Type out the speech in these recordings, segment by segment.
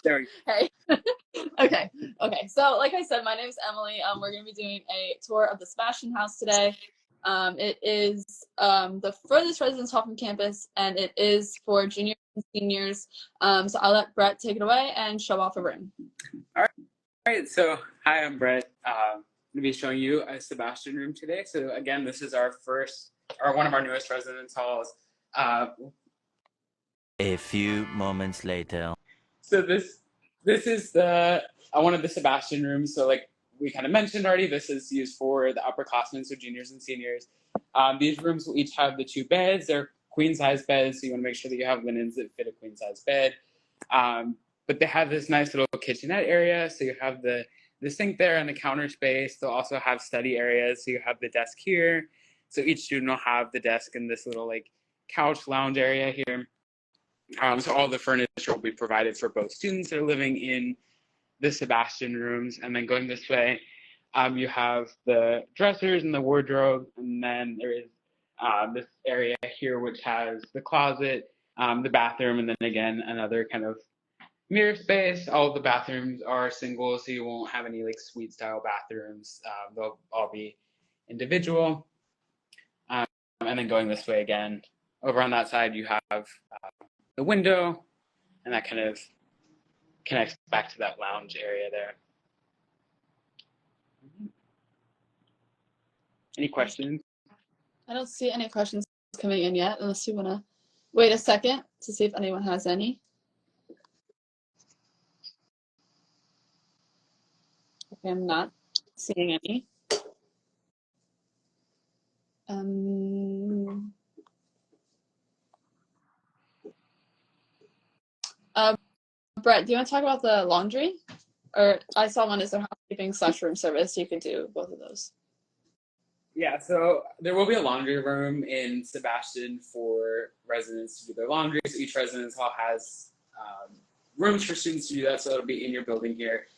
There we go. Hey. Okay. So like I said, my name is Emily. We're going to be doing a tour of the Sebastian House today. It is the furthest residence hall from campus, and it is for juniors and seniors. So I'll let Brett take it away and show off a room. All right. So hi, I'm Brett. I'm going to be showing you a Sebastian room today. So again, this is one of our newest residence halls. A few moments later. So this is one of the Sebastian rooms. So like we kind of mentioned already, this is used for the upperclassmen, so juniors and seniors. These rooms will each have the 2 beds. They're queen size beds, so you want to make sure that you have linens that fit a queen size bed. But they have this nice little kitchenette area, so you have the sink there and the counter space. They'll also have study areas, so you have the desk here. So each student will have the desk in this little like couch lounge area here. So all the furniture will be provided for both students that are living in the Sebastian rooms. And then going this way, you have the dressers and the wardrobe. And then there is this area here, which has the closet, the bathroom, and then again, another kind of mirror space. All of the bathrooms are single, so you won't have any like suite style bathrooms. They'll all be individual. And then going this way again, over on that side, you have the window, and that kind of connects back to that lounge area there. Any questions? I don't see any questions coming in yet, unless you want to wait a second to see if anyone has any. Okay, I'm not seeing any. Brett, do you want to talk about the laundry? Or I saw one as a housekeeping / room service. You could do both of those. Yeah, so there will be a laundry room in Sebastian for residents to do their laundry. So each residence hall has rooms for students to do that, so it'll be in your building here.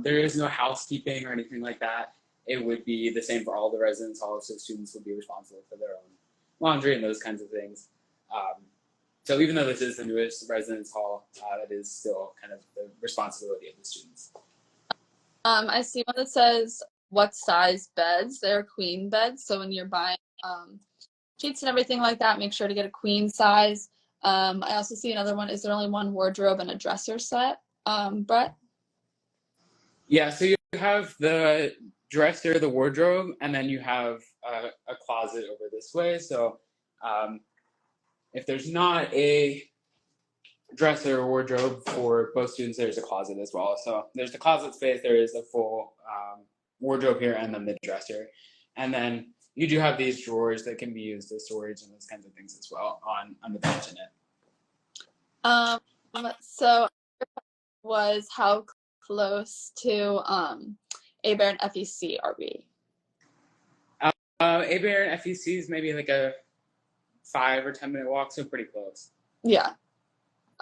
There is no housekeeping or anything like that. It would be the same for all the residence halls, so students would be responsible for their own laundry and those kinds of things. So even though this is the newest residence hall, that is still kind of the responsibility of the students. I see one that says what size beds. They're queen beds, so when you're buying sheets and everything like that, make sure to get a queen size. I also see another one. Is there only one wardrobe and a dresser set, Brett? Yeah, so you have the dresser, the wardrobe, and then you have a closet over this way. So if there's not a dresser or wardrobe for both students, there's a closet as well. So there's the closet space, there is a full wardrobe here, and then the dresser. And then you do have these drawers that can be used as storage and those kinds of things as well on the bench in it. So was how close to A-Bear and FEC are we? A-Bear and FEC is maybe like a 5 or 10 minute walk, so pretty close. Yeah.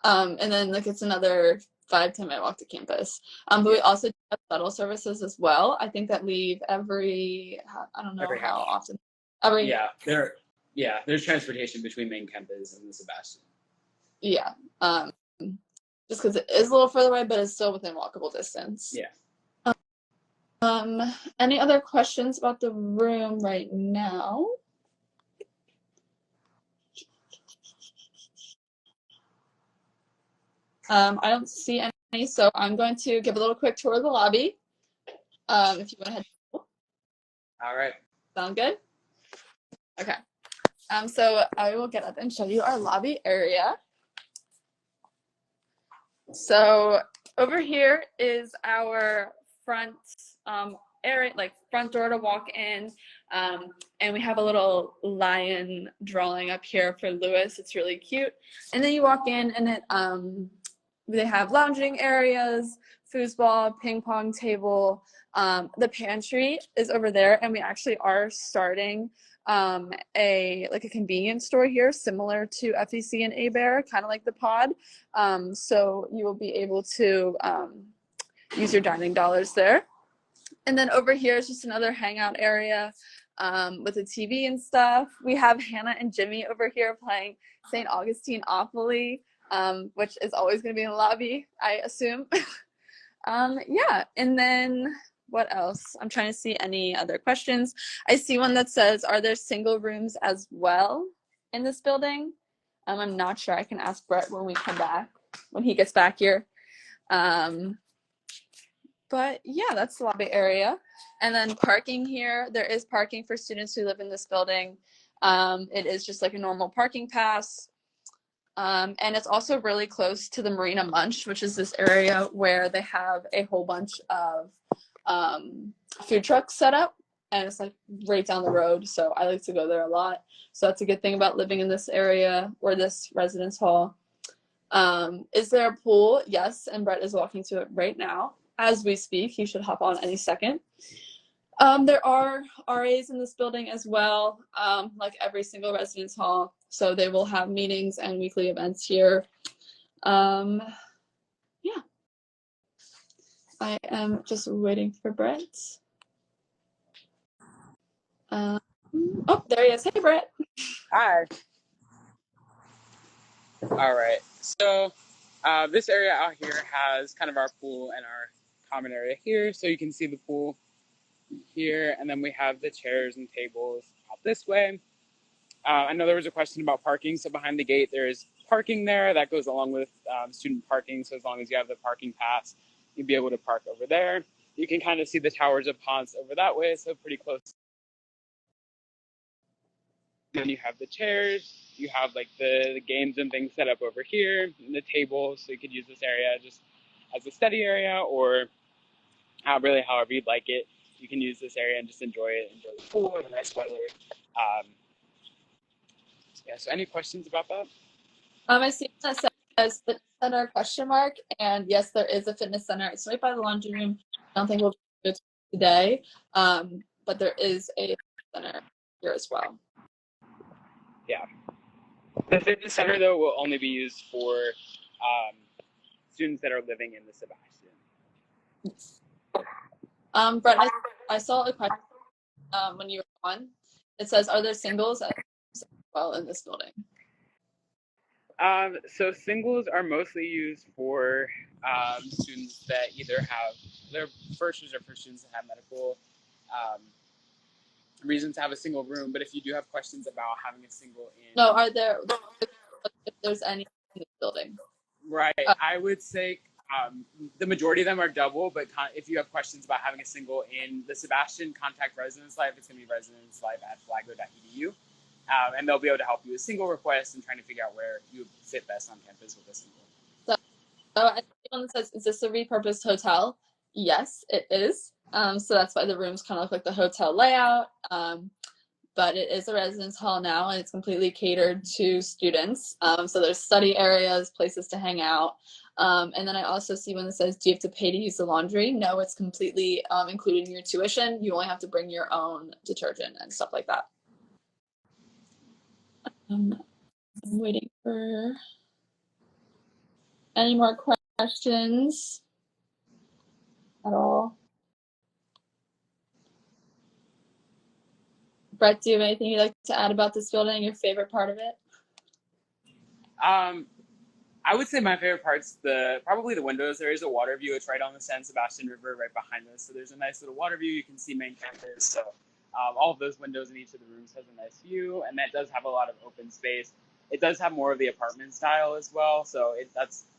And then like it's another 5-10 minute walk to campus. But we also have shuttle services as well. I think that leave every I don't know how often. There's transportation between main campus and the Sebastian. Yeah. Just because it is a little further away, but it's still within walkable distance. Yeah. Any other questions about the room right now? I don't see any, so I'm going to give a little quick tour of the lobby. If you want to head. All right. Sound good? Okay. So I will get up and show you our lobby area. So over here is our front area, like front door to walk in. And we have a little lion drawing up here for Lewis. It's really cute. And then you walk in and it they have lounging areas, foosball, ping pong table. The pantry is over there, and we actually are starting a convenience store here, similar to FEC and A-Bear, kind of like the pod. So you will be able to use your dining dollars there. And then over here is just another hangout area with a TV and stuff. We have Hannah and Jimmy over here playing St. Augustine Opoly. which is always going to be in the lobby, I assume. Yeah, and then what else? I'm trying to see any other questions. I see one that says, are there single rooms as well in this building? I'm not sure. I can ask Brett when we come back, when he gets back here. But yeah, that's the lobby area. And then parking here, there is parking for students who live in this building. It is just like a normal parking pass. And it's also really close to the Marina Munch, which is this area where they have a whole bunch of food trucks set up. And it's like right down the road. So I like to go there a lot. So that's a good thing about living in this area or this residence hall. Is there a pool? Yes. And Brett is walking to it right now. As we speak, he should hop on any second. There are RAs in this building as well, like every single residence hall. So they will have meetings and weekly events here. Yeah. I am just waiting for Brett. Oh, there he is. Hey, Brett. Hi. All right. So this area out here has kind of our pool and our common area here. So you can see the pool here, and then we have the chairs and tables out this way. I know there was a question about parking. So behind the gate, there's parking there that goes along with student parking. So as long as you have the parking pass, you'll be able to park over there. You can kind of see the towers of Ponce over that way, so pretty close. Then you have the chairs. You have like the games and things set up over here, and the tables. So you could use this area just as a study area, or really however you'd like it. You can use this area and just enjoy it, enjoy the pool and the nice weather. Yeah, so any questions about that? I see that says fitness center question mark, and yes, there is a fitness center. It's right by the laundry room. I don't think we'll do it today, but there is a center here as well. Yeah. The fitness center, though, will only be used for students that are living in the Sebastian. Yes. Brett, I saw a question when you were on. It says, are there singles as well in this building? So singles are mostly used for students that either have their firsters or for students that have medical reasons to have a single room. But if you do have questions about having a single in, No, are there? If there's any in this building? Right, I would say the majority of them are double. But if you have questions about having a single in the Sebastian, contact Residence Life. It's going to be residencelife@flagler.edu. And they'll be able to help you with single requests and trying to figure out where you fit best on campus with a single. So I think one that says, is this a repurposed hotel? Yes, it is. So that's why the rooms kind of look like the hotel layout. But it is a residence hall now, and it's completely catered to students. So there's study areas, places to hang out. And then I also see one that says, do you have to pay to use the laundry? No, it's completely included in your tuition. You only have to bring your own detergent and stuff like that. I'm waiting for any more questions at all. Brett, do you have anything you'd like to add about this building, your favorite part of it? I would say my favorite part's probably the windows. There is a water view. It's right on the San Sebastian River right behind us. So there's a nice little water view. You can see main campus. So all of those windows in each of the rooms has a nice view. And that does have a lot of open space. It does have more of the apartment style as well. So it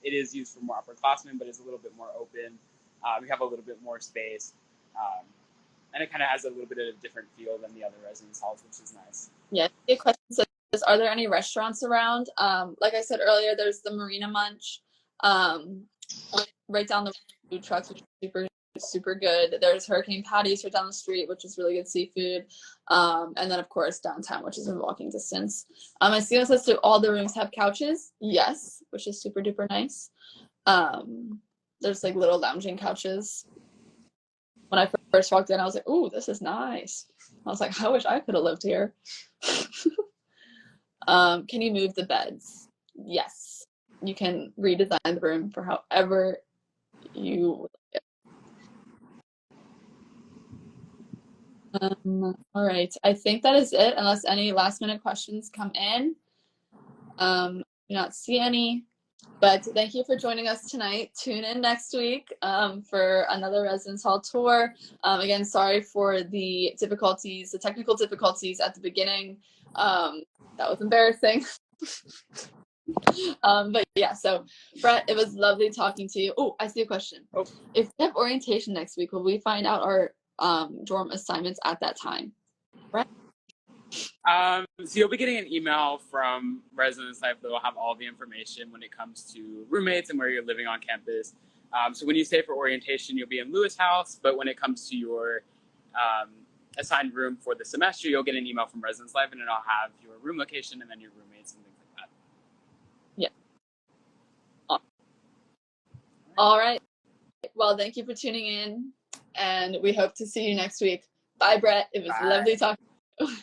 is used for more upperclassmen, but it's a little bit more open. We have a little bit more space. And it kind of has a little bit of a different feel than the other residence halls, which is nice. Yeah, the question says, are there any restaurants around? Like I said earlier, there's the Marina Munch, right down the food trucks, which is super good. There's Hurricane Patty's right down the street, which is really good seafood. And then of course downtown, which is in walking distance. I see it says, do all the rooms have couches? Yes, which is super duper nice. There's like little lounging couches. When I first walked in, I was like, ooh, this is nice. I was like, I wish I could have lived here. Can you move the beds? Yes. You can redesign the room for however you would like it. All right. I think that is it, unless any last minute questions come in. Do not see any. But thank you for joining us tonight. Tune in next week for another residence hall tour. Again, sorry for the difficulties, the technical difficulties at the beginning. That was embarrassing. But yeah, so Brett, it was lovely talking to you. Oh, I see a question. Oh. If we have orientation next week, will we find out our dorm assignments at that time? Brett? So you'll be getting an email from Residence Life that will have all the information when it comes to roommates and where you're living on campus. So when you stay for orientation, you'll be in Lewis House, but when it comes to your assigned room for the semester, you'll get an email from Residence Life, and it'll have your room location and then your roommates and things like that. Yeah. All right. Well, thank you for tuning in, and we hope to see you next week. Bye, Brett. It was lovely talking to you.